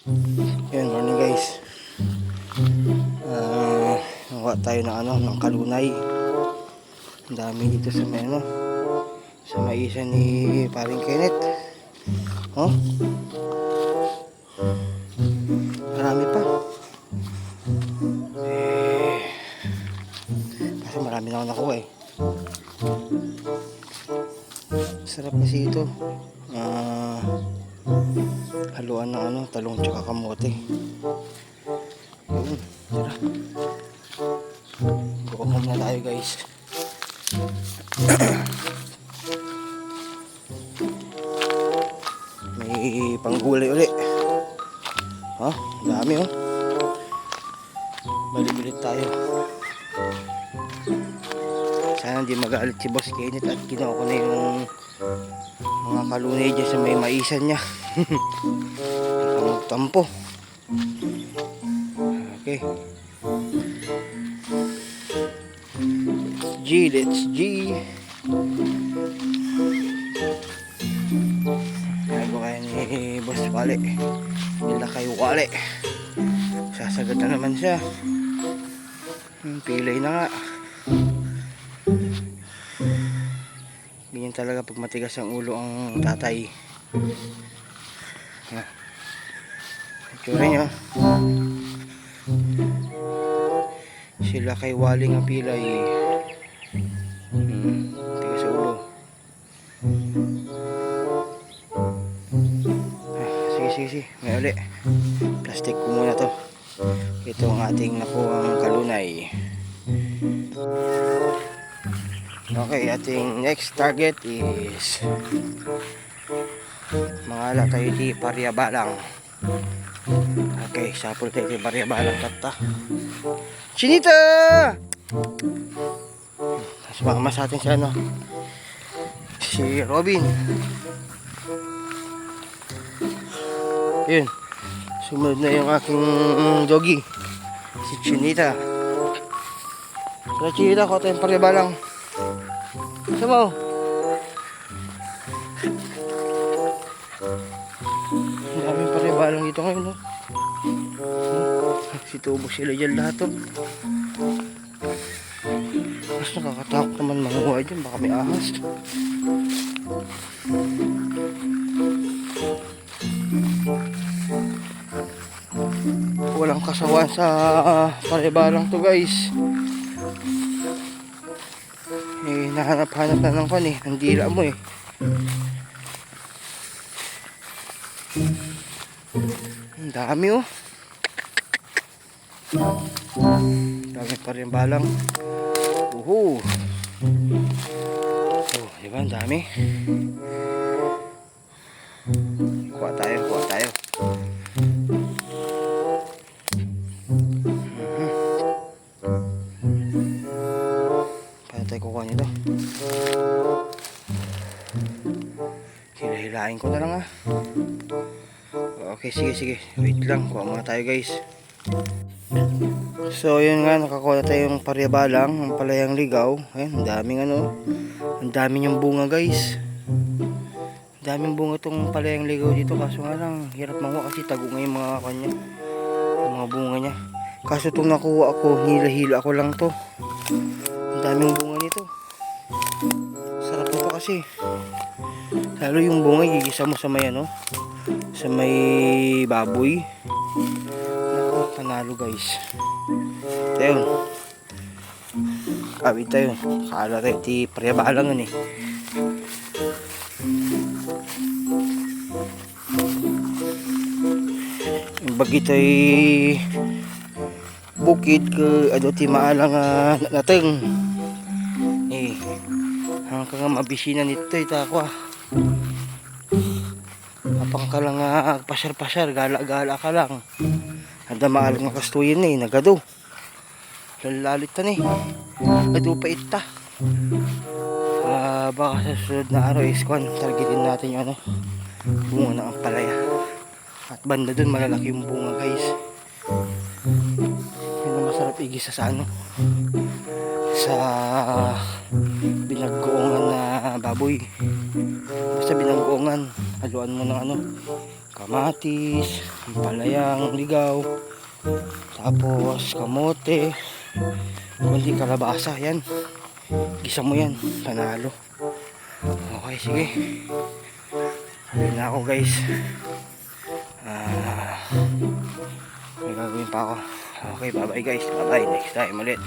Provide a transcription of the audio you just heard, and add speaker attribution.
Speaker 1: Yun, morning guys. Nakuha tayo ng kalunay. Ang dami dito sa may sa may isa ni paring Kenneth. Oh, marami pa. Kasi marami na ako nakuha eh. Sarap kasi ito. Haluan ng talong tsaka kamote. Yun, tara. Bukom na tayo guys. May panggulay uli. Oh, dami oh. Balik-ulit tayo. Sana hindi magalit si Boss Kenneth at kinuha ko na yung mga kalunay dyan sa may maisan niya. Tampo. Okay. Let's G. Ayaw kaya ni Boss Wale. Nila kay Wale. Sasagad na naman siya. Pilay na nga. Ganyan talaga pag matigas ang ulo ang tatay. Itsura nyo. Sila kay Wale nga pilay. Tigas sa ulo. Sige. May uli. Plastic ko muna to. Ito ang ating nakuhang kalunay. Okay, ating next target is mangala tayo di Pariabalang. Okay, sapul tayo di Pariabalang kata. Chinita! Sumama sa atin si Robin. Yun, sumunod na yung aking doggy, si Chinita. So Chinita, ko tayong Pariabalang. Sama mo. Ang daming Pariabalang dito ngayon, no? Situbos sila dyan lahat, oh. Mas nakakatakot naman manguha dyan, baka may ahas. Walang kasawa sa Pariabalang to guys. Nahanap-hanap na ng pan eh, ang dila mo eh. Ang dami oh. Dami Pariabalang. Oh, diba ang dami. Kuha tayo. Paano tayo kukuha nito? Hilahin ko na lang ah. Okay, sige. Wait lang, kuha muna tayo guys. So yun nga, nakakuha tayong Pariabalang, ang palayang ligaw. Ayun, ang daming ang daming yung bunga guys. Ang daming bunga tong palayang ligaw dito, kaso nga lang hirap makuha kasi tago nga yung mga kanya, yung mga bunga niya. Kaso itong nakuha ako, hila ako lang to. Ang daming bunga nito. Sarap nito kasi. Lalo yung bunga, gigisa mo sa may sa may baboy. Naku, panalo guys. Ayun. Kawit tayo. Kala tayo di Pariabalang eh. Yung bagito ay bukid ke ti maalang nateng. Hanggang nga mabisina nito ako Apang ka lang pasyar-pasyar, gala-gala ka lang. Handa maalang nga kastuyin nagado. Lalalit ta ado pa ita. Baka sa susunod na araw is targetin natin yung bunga ng ampalaya. At banda dun malalaki yung bunga guys. Yun ang masarap igisa sa sa binaggoongan na baboy. Basta binaggoongan, haluan mo ng kamatis, palayang ligaw, tapos kamote, kundi kalabasa. Yan, gisa mo yan, panalo. Okay, sige, uwi na ako guys. May gagawin pa ako. Okay, bye bye guys, bye bye, next time ulit.